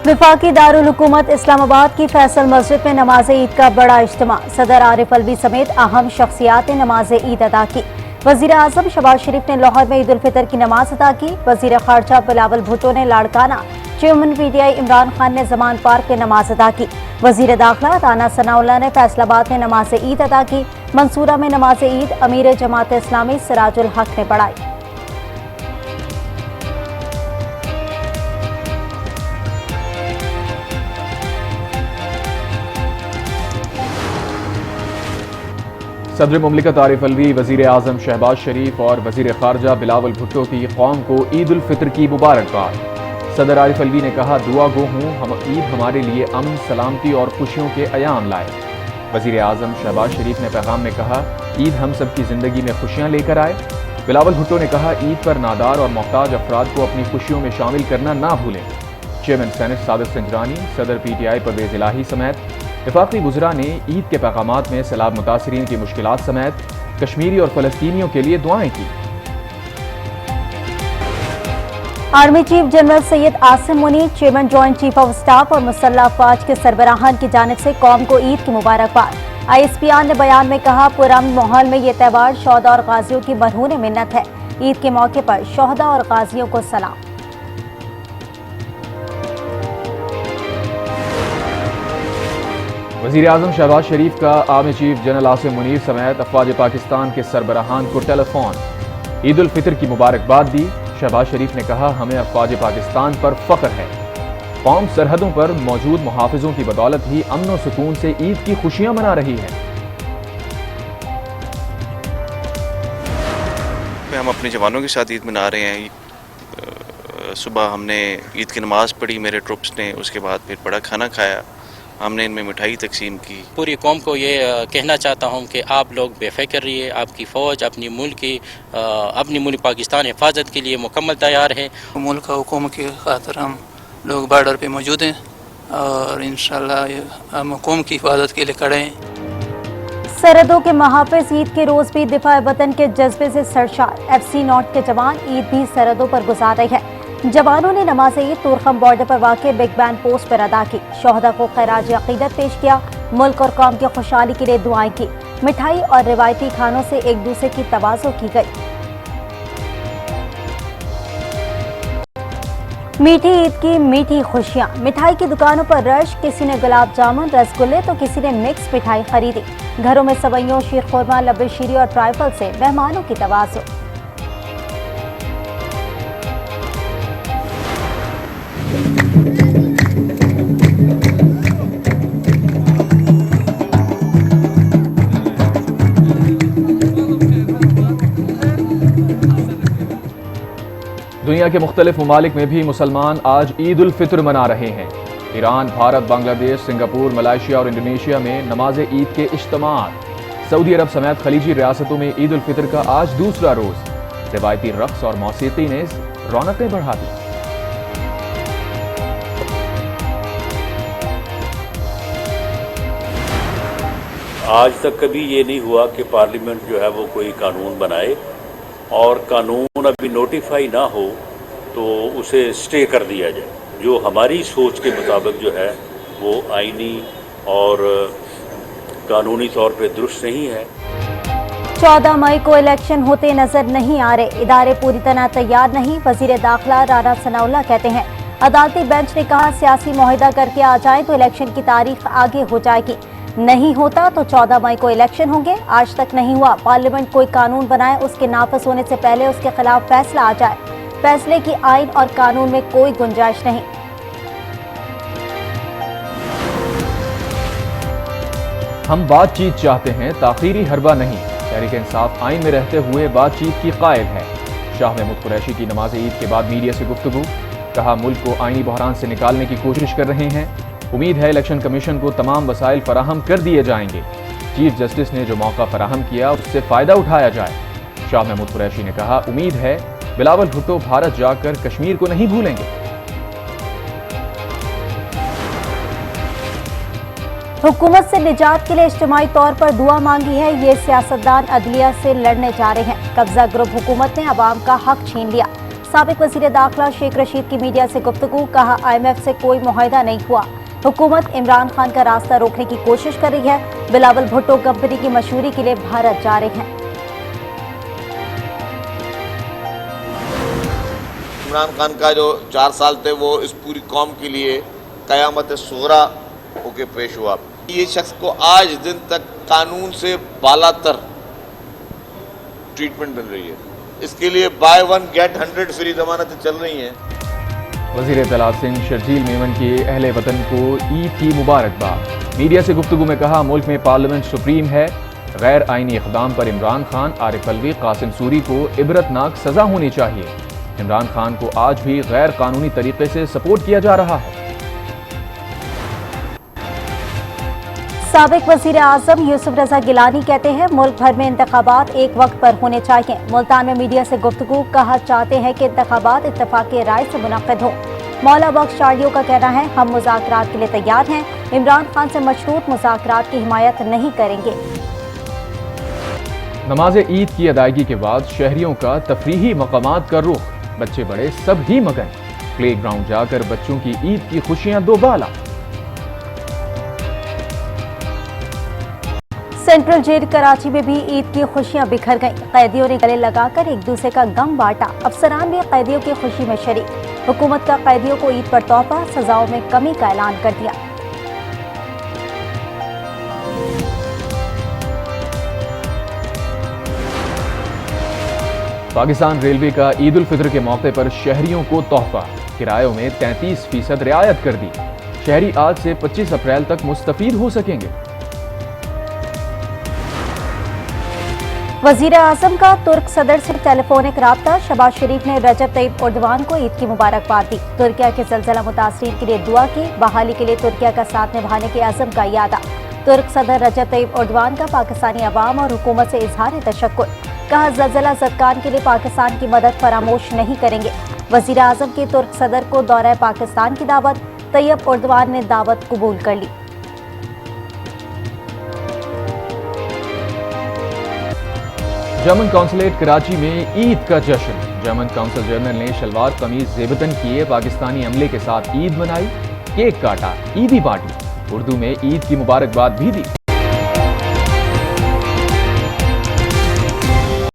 वफाकी दारुल हुकूमत इस्लामाबाद की फैसल मस्जिद में नमाज ईद का बड़ा इज्तिमा। सदर आरिफ अलवी समेत अहम शख्सियात ने नमाज ईद अदा की। वजीर आजम शहबाज शरीफ ने लाहौर में ईद उल फितर की नमाज अदा की। वजीर खारजा बिलावल भुट्टो ने लाड़काना, चेयरमैन पीटीआई इमरान खान ने जमान पार्क में नमाज अदा की। वजीर दाखिला राना सनाउल्लाह ने फैसलाबाद में नमाज ईद अदा की। मंसूरा में नमाज ईद अमीर जमात इस्लामी सिराजुल हक ने पढ़ाई। सदर मुमलिकत आरिफ अलवी, वजीर आजम शहबाज शरीफ और वजीर खारजा बिलावल भुट्टो की कौम को ईद उल फितर की मुबारकबाद। सदर आरिफ अलवी ने कहा, दुआ गो हूँ ईद हमारे लिए अमन, सलामती और खुशियों के अयाम लाए। वजीर आजम शहबाज शरीफ ने पैगाम में कहा, ईद हम सब की जिंदगी में खुशियाँ लेकर आए। बिलावल भुट्टो ने कहा, ईद पर नादार और मोहताज अफराद को अपनी खुशियों में शामिल करना ना भूलें। चेयरमैन सेनेट सादिक संजरानी, सदर पीटीआई परवेज इलाही समेत वफाकी वज़रा ने ईद के पैगामात में सैलाब मुतासरीन की मुश्किलात समेत कश्मीरी और फलस्तीनियों के लिए दुआएं की। Army chief general Syed Asim Munir, chairman joint chief of staff और मुसल्लह अफवाज के सरबराहान की जानिब से कौम को ईद की मुबारकबाद। ISPR ने बयान में कहा, पुरअमन माहौल में ये त्यौहार शोहदा और गाजियों की मरहून मिन्नत है। ईद के मौके पर शोहदा और गाजियों को सलाम। वज़ीर आज़म शहबाज शरीफ का army chief general Asim Munir समेत अफवाज पाकिस्तान के सरबराहान को टेलीफोन ईद उल फितर की मुबारकबाद दी। शहबाज शरीफ ने कहा, हमें अफवाज पाकिस्तान पर फख्र है। कौम सरहदों पर मौजूद मुहाफिजों की बदौलत ही अमन और सुकून से ईद की खुशियां मना रही है। हम अपने जवानों के साथ ईद मना रहे हैं। सुबह हमने ईद की नमाज़ पढ़ी मेरे ट्रुप्स ने, उसके बाद फिर बड़ा खाना खाया, हमने इनमें मिठाई तकसीम की। पूरी कौम को ये कहना चाहता हूँ कि आप लोग बेफिक्र रहिए। आपकी फ़ौज अपनी मुल्क पाकिस्तान हिफाजत के लिए मुकम्मल तैयार है। मुल्क हुकूमत की खातिर हम लोग बॉर्डर पे मौजूद हैं और इंशाअल्लाह हम कौम की हिफाजत के लिए खड़े हैं। सरहदों के महाफिज ईद के रोज भी दिफा वतन के जज्बे से सरशार। FC नॉर्थ के जवान ईद भी सरहदों पर गुजार रहे हैं। जवानों ने नमाज ईद तुरखम बॉर्डर पर वाक़ बिग बैन पोस्ट पर अदा की। शोहदा को खैराज अक़ीदत पेश किया। मुल्क और कौम की खुशहाली के लिए दुआएं की। मिठाई और रिवायती खानों से एक दूसरे की तवाज़ो की गई। मीठी ईद की मीठी खुशियां। मिठाई की दुकानों पर रश। किसी ने गुलाब जामुन, रसगुल्ले तो किसी ने मिक्स मिठाई खरीदी। घरों में सवैयों, शीर खुरमा, लब्बे शीरी और ट्राइफल से मेहमानों की तवाज़ो। दुनिया के मुख्तलिफ ममालिक में भी मुसलमान आज ईद उल फितर मना रहे हैं। Iran, Bharat, Bangladesh, Singapore, Malaysia और इंडोनेशिया में नमाज ईद के इज्तिमात। सऊदी अरब समेत खलीजी रियासतों में ईद उल फितर का आज दूसरा रोज। रिवायती रक्स और मौसीकी ने रौनकें बढ़ा दी। आज तक कभी ये नहीं हुआ कि पार्लियामेंट जो है वो कोई कानून बनाए और कानून अभी नोटिफाई ना हो तो उसे स्टे कर दिया जाए, जो हमारी सोच के मुताबिक जो है वो आईनी और कानूनी तौर पे दुरुस्त नहीं है। 14 मई को इलेक्शन होते नजर नहीं आ रहे। इदारे पूरी तरह तैयार नहीं। वजीर दाखिला राना सनाउल्लाह कहते हैं, अदालती बेंच ने कहा, सियासी मुआहिदा करके आ जाए तो इलेक्शन की तारीख आगे हो जाएगी। नहीं होता तो 14 मई को इलेक्शन होंगे। आज तक नहीं हुआ। पार्लियामेंट कोई कानून बनाए, उसके नाफिज होने से पहले उसके खिलाफ फैसला आ जाए। फैसले की आइन और कानून में कोई गुंजाइश नहीं। हम बातचीत चाहते हैं, ताखीरी हरबा नहीं। तहरीक इंसाफ आइन में रहते हुए बातचीत की कायल है। शाह महमूद कुरैशी की नमाज ईद के बाद मीडिया से गुफ्तगू। कहा, मुल्क को आइनी बहरान से निकालने की कोशिश कर रहे हैं। उम्मीद है इलेक्शन कमीशन को तमाम वसाइल फराहम कर दिए जाएंगे। चीफ जस्टिस ने जो मौका फराहम किया उससे फ़ायदा उठाया जाए। शाह महमूद कुरैशी ने कहा, उम्मीद है बिलावल भुट्टो भारत जाकर कश्मीर को नहीं भूलेंगे। हुकूमत से निजात के लिए इज्तिमाई तौर पर दुआ मांगी है। ये सियासतदान अदलिया से लड़ने जा रहे हैं। कब्जा ग्रुप हुकूमत ने अवाम का हक छीन लिया। साबिक वजीर दाखिला शेख रशीद की मीडिया से गुफ्तगू, कहा IMF से कोई मुआहिदा नहीं हुआ, हुकूमत इमरान खान का रास्ता रोकने की कोशिश कर रही है। बिलावल भुट्टो कंपनी की मशहूरी के लिए भारत जा रहे हैं। इमरान खान का जो 4 साल थे वो इस पूरी कौम के लिए क़यामत सुगरा होके पेश हुआ। ये शख्स को आज दिन तक कानून से बालातर ट्रीटमेंट मिल रही है। इसके लिए बाय 1 गेट 100 फ्री जमानतें चल रही हैं। वज़ीर इत्तलात सिंह शर्जील मेमन के अहले वतन को ईद की मुबारकबाद। मीडिया से गुफ्तगू में कहा, मुल्क में पार्लियामेंट सुप्रीम है। गैर आइनी इक़दाम पर इमरान खान, आरिफ अलवी, कासिम सूरी को इबरतनाक सज़ा होनी चाहिए। इमरान खान को आज भी गैर कानूनी तरीके से सपोर्ट किया जा रहा है। साबिक वजीर आजम यूसुफ रजा गिलानी कहते हैं, मुल्क भर में इंतखाबात एक वक्त पर होने चाहिए। मुल्तान में मीडिया से गुफ्तगू, कहा चाहते हैं कि इंतखाबात इत्तफाक़ी राय से मुनक़्क़िद हो। मौला बख्श चार्डियो का कहना है, हम मुज़ाकरात के लिए तैयार हैं, इमरान खान से मशरूत मुज़ाकरात की हिमायत नहीं करेंगे। नमाज ईद की अदायगी के बाद शहरियों का तफरीही मकामात का रुख, बच्चे बड़े सब ही मगन। प्ले ग्राउंड जाकर बच्चों की ईद की खुशियां दोबाला। सेंट्रल जेल कराची में भी ईद की खुशियां बिखर गईं। कैदियों ने गले लगाकर एक दूसरे का गम बांटा। अफसरान भी कैदियों की खुशी में शरीक। हुकूमत का कैदियों को ईद पर तोहफा, सजाओं में कमी का ऐलान कर दिया। पाकिस्तान रेलवे का ईद उल फितर के मौके पर शहरियों को तोहफा, किरायों में 33% रियायत कर दी। शहरी आज से 25 अप्रैल तक मुस्तफीद हो सकेंगे। वजीर आजम का तुर्क सदर से टेलीफोनिक राब्ता। शहबाज शरीफ ने रजब तैयब एर्दोगान को ईद की मुबारकबाद दी। तुर्किया के ज़लज़ला मुतासरीन के लिए दुआ की। बहाली के लिए तुर्किया का साथ निभाने के अज़म का यादा। तुर्क सदर रजब तैयब एर्दोगान का पाकिस्तानी अवाम और हुकूमत से इजहार तशक्कुर। कहा, ज़लज़ला ज़दगान के लिए पाकिस्तान की मदद फरामोश नहीं करेंगे। वजीर आजम के तुर्क सदर को दौरा पाकिस्तान की दावत। तैयब एर्दोगान ने दावत कबूल कर ली। जर्मन कौंसलेट कराची में ईद का जश्न। जर्मन कौंसल जनरल ने शलवार कमीज जेबतन किए पाकिस्तानी अमले के साथ ईद मनाई, केक काटा, ईदी बांटी, उर्दू में ईद की मुबारकबाद भी दी।